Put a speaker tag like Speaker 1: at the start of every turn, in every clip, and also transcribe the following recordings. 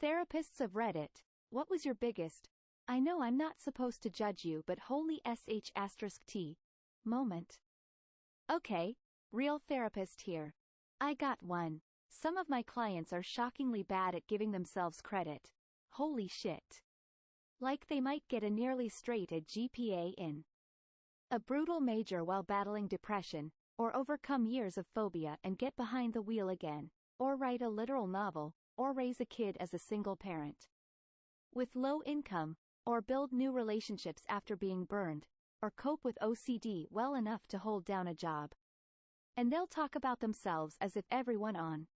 Speaker 1: Therapists of Reddit, what was your biggest, I know I'm not supposed to judge you but holy sh*t, moment? Okay, real therapist here. I got one. Some of my clients are shockingly bad at giving themselves credit. Holy shit. Like they might get a nearly straight A GPA in a brutal major while battling depression, or overcome years of phobia and get behind the wheel again, or write a literal novel, or raise a kid as a single parent with low income, or build new relationships after being burned, or cope with OCD well enough to hold down a job. And they'll talk about themselves as if everyone on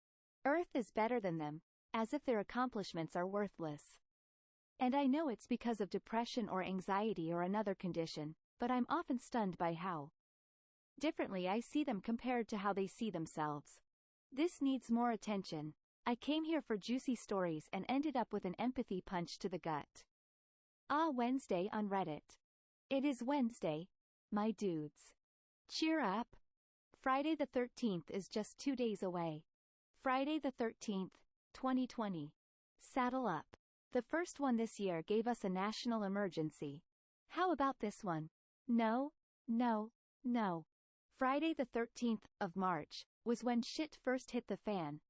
Speaker 1: Earth is better than them, as if their accomplishments are worthless. And I know it's because of depression or anxiety or another condition, but I'm often stunned by how differently I see them compared to how they see themselves. This needs more attention. I came here for juicy stories and ended up with an empathy punch to the gut. Wednesday on Reddit. It is Wednesday, my dudes. Cheer up. Friday the 13th is just 2 days away. Friday the 13th, 2020. Saddle up. The first one this year gave us a national emergency. How about this one? No, no, no. Friday the 13th of March was when shit first hit the fan.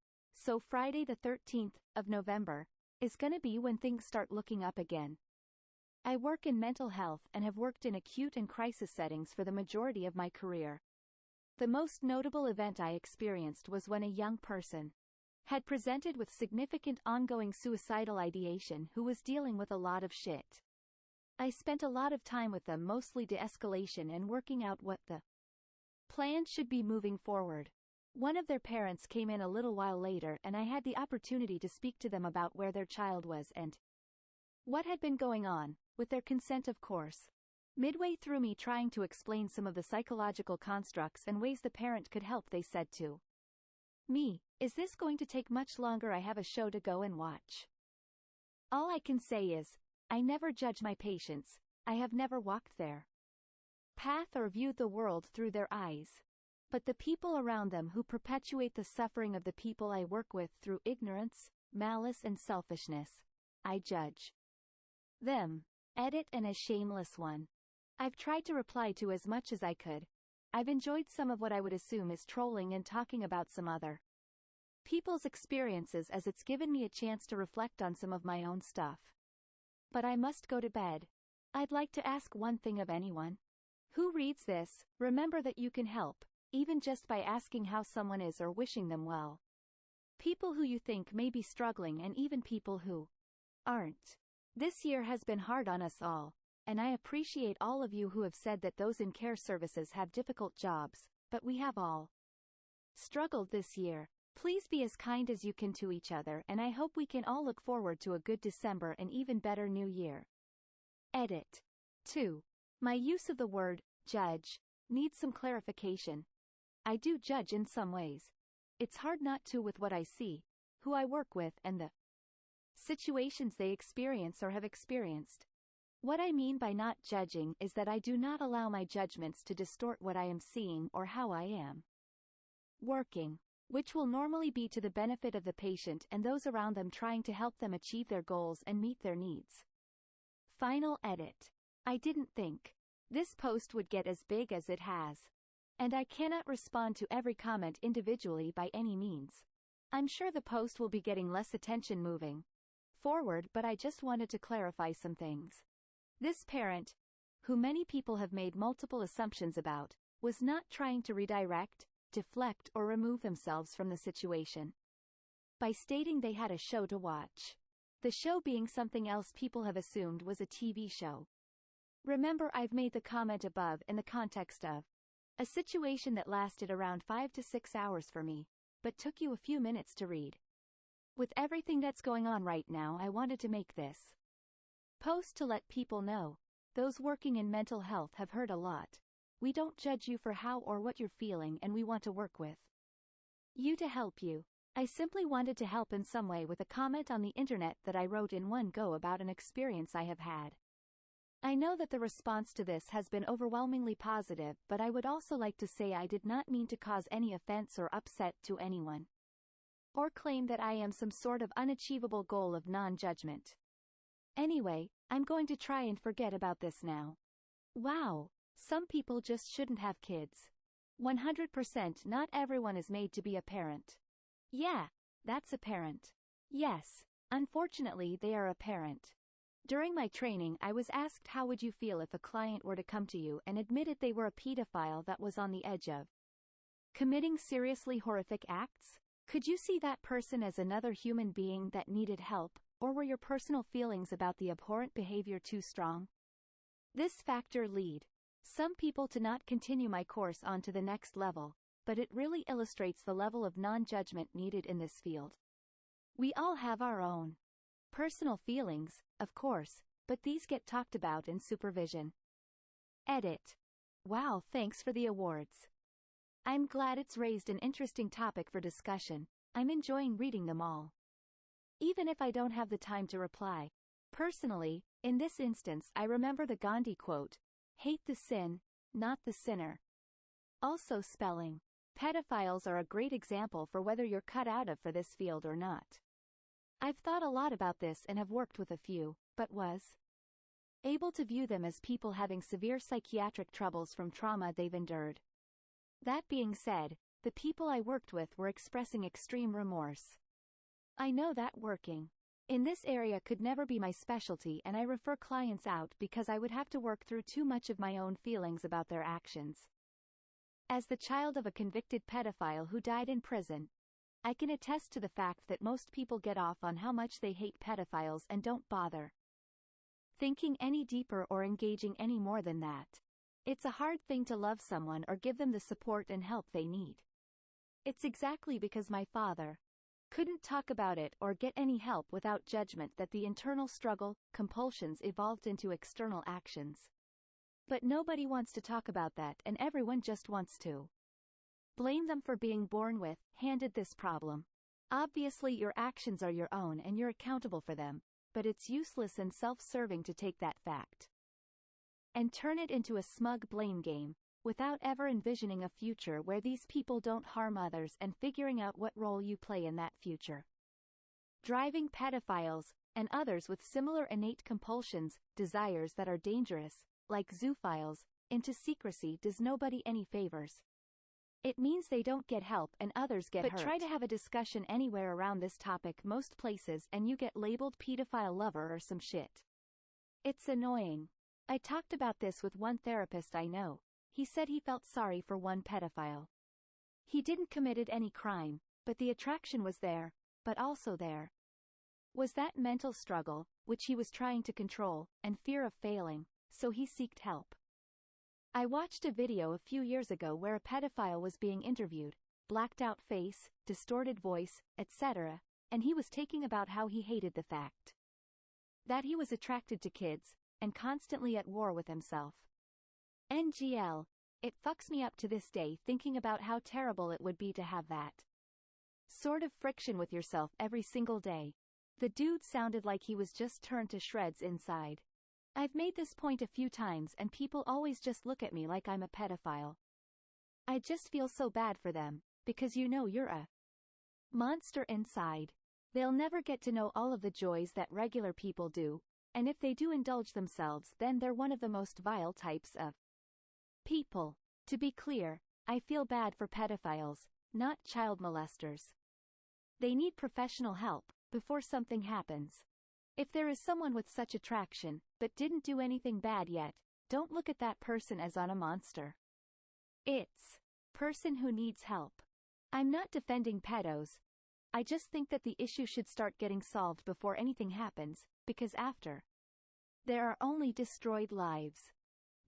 Speaker 1: So Friday the 13th of November is gonna be when things start looking up again. I work in mental health and have worked in acute and crisis settings for the majority of my career. The most notable event I experienced was when a young person had presented with significant ongoing suicidal ideation who was dealing with a lot of shit. I spent a lot of time with them, mostly de-escalation and working out what the plan should be moving forward. One of their parents came in a little while later and I had the opportunity to speak to them about where their child was and what had been going on, with their consent of course. Midway through me trying to explain some of the psychological constructs and ways the parent could help, they said to me, "Is this going to take much longer? I have a show to go and watch." All I can say is, I never judge my patients. I have never walked their path or viewed the world through their eyes. But the people around them who perpetuate the suffering of the people I work with through ignorance, malice and selfishness, I judge them. Edit and a shameless one. I've tried to reply to as much as I could. I've enjoyed some of what I would assume is trolling and talking about some other people's experiences, as it's given me a chance to reflect on some of my own stuff. But I must go to bed. I'd like to ask one thing of anyone who reads this. Remember that you can help, even just by asking how someone is or wishing them well. People who you think may be struggling and even people who aren't. This year has been hard on us all, and I appreciate all of you who have said that those in care services have difficult jobs, but we have all struggled this year. Please be as kind as you can to each other, and I hope we can all look forward to a good December and even better New Year. Edit. 2. My use of the word judge needs some clarification. I do judge in some ways. It's hard not to with what I see, who I work with, and the situations they experience or have experienced. What I mean by not judging is that I do not allow my judgments to distort what I am seeing or how I am working, which will normally be to the benefit of the patient and those around them, trying to help them achieve their goals and meet their needs. Final edit. I didn't think this post would get as big as it has. And I cannot respond to every comment individually by any means. I'm sure the post will be getting less attention moving forward, but I just wanted to clarify some things. This parent, who many people have made multiple assumptions about, was not trying to redirect, deflect or remove themselves from the situation by stating they had a show to watch. The show being something else people have assumed was a TV show. Remember, I've made the comment above in the context of a situation that lasted around 5 to 6 hours for me, but took you a few minutes to read. With everything that's going on right now, I wanted to make this post to let people know. Those working in mental health have heard a lot. We don't judge you for how or what you're feeling, and we want to work with you to help you. I simply wanted to help in some way with a comment on the internet that I wrote in one go about an experience I have had. I know that the response to this has been overwhelmingly positive, but I would also like to say I did not mean to cause any offense or upset to anyone, or claim that I am some sort of unachievable goal of non-judgment. Anyway, I'm going to try and forget about this now. Wow, some people just shouldn't have kids. 100% not everyone is made to be a parent. Yeah, that's a parent. Yes, unfortunately they are a parent. During my training I was asked how would you feel if a client were to come to you and admitted they were a pedophile that was on the edge of committing seriously horrific acts? Could you see that person as another human being that needed help, or were your personal feelings about the abhorrent behavior too strong? This factor lead some people to not continue my course on to the next level, but it really illustrates the level of non-judgment needed in this field. We all have our own personal feelings, of course, but these get talked about in supervision. Edit. Wow, thanks for the awards. I'm glad it's raised an interesting topic for discussion. I'm enjoying reading them all. Even if I don't have the time to reply. Personally, in this instance I remember the Gandhi quote, "Hate the sin, not the sinner." Also spelling. Pedophiles are a great example for whether you're cut out of for this field or not. I've thought a lot about this and have worked with a few, but was able to view them as people having severe psychiatric troubles from trauma they've endured. That being said, the people I worked with were expressing extreme remorse. I know that working in this area could never be my specialty, and I refer clients out because I would have to work through too much of my own feelings about their actions. As the child of a convicted pedophile who died in prison, I can attest to the fact that most people get off on how much they hate pedophiles and don't bother thinking any deeper or engaging any more than that. It's a hard thing to love someone or give them the support and help they need. It's exactly because my father couldn't talk about it or get any help without judgment that the internal struggle, compulsions evolved into external actions. But nobody wants to talk about that, and everyone just wants to blame them for being born with, handed this problem. Obviously your actions are your own and you're accountable for them, but it's useless and self-serving to take that fact and turn it into a smug blame game, without ever envisioning a future where these people don't harm others and figuring out what role you play in that future. Driving pedophiles, and others with similar innate compulsions, desires that are dangerous, like zoophiles, into secrecy does nobody any favors. It means they don't get help and others get hurt. But try to have a discussion anywhere around this topic most places and you get labeled pedophile lover or some shit. It's annoying. I talked about this with one therapist I know. He said he felt sorry for one pedophile. He didn't committed any crime, but the attraction was there, but also there was that mental struggle, which he was trying to control, and fear of failing, so he sought help. I watched a video a few years ago where a pedophile was being interviewed, blacked out face, distorted voice, etc., and he was talking about how he hated the fact that he was attracted to kids, and constantly at war with himself. NGL, it fucks me up to this day thinking about how terrible it would be to have that sort of friction with yourself every single day. The dude sounded like he was just turned to shreds inside. I've made this point a few times and people always just look at me like I'm a pedophile. I just feel so bad for them, because you know you're a monster inside. They'll never get to know all of the joys that regular people do, and if they do indulge themselves then they're one of the most vile types of people. To be clear, I feel bad for pedophiles, not child molesters. They need professional help before something happens. If there is someone with such attraction, but didn't do anything bad yet, don't look at that person as on a monster. It's person who needs help. I'm not defending pedos. I just think that the issue should start getting solved before anything happens, because after, there are only destroyed lives.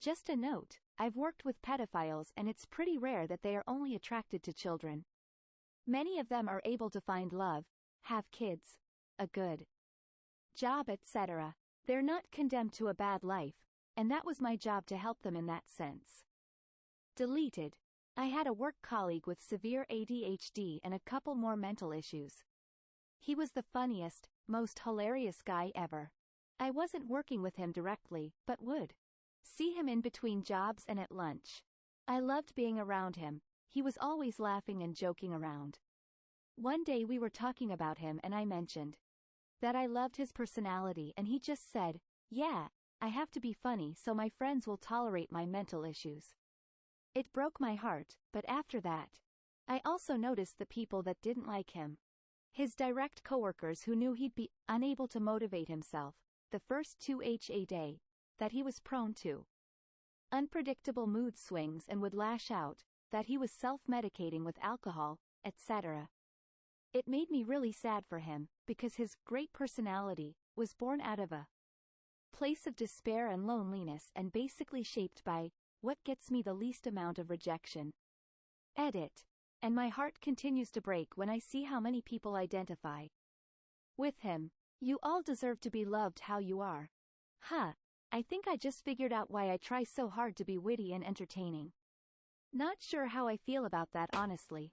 Speaker 1: Just a note, I've worked with pedophiles and it's pretty rare that they are only attracted to children. Many of them are able to find love, have kids, a good job, etc. They're not condemned to a bad life, and that was my job to help them in that sense. Deleted. I had a work colleague with severe ADHD and a couple more mental issues. He was the funniest, most hilarious guy ever. I wasn't working with him directly, but would see him in between jobs and at lunch. I loved being around him. He was always laughing and joking around. One day we were talking about him and I mentioned that I loved his personality and he just said, yeah, I have to be funny so my friends will tolerate my mental issues. It broke my heart, but after that, I also noticed the people that didn't like him. His direct coworkers who knew he'd be unable to motivate himself, the first 2 day, that he was prone to unpredictable mood swings and would lash out, that he was self-medicating with alcohol, etc. It made me really sad for him, because his great personality was born out of a place of despair and loneliness and basically shaped by what gets me the least amount of rejection. Edit. And my heart continues to break when I see how many people identify with him. You all deserve to be loved how you are. Huh. I think I just figured out why I try so hard to be witty and entertaining. Not sure how I feel about that honestly.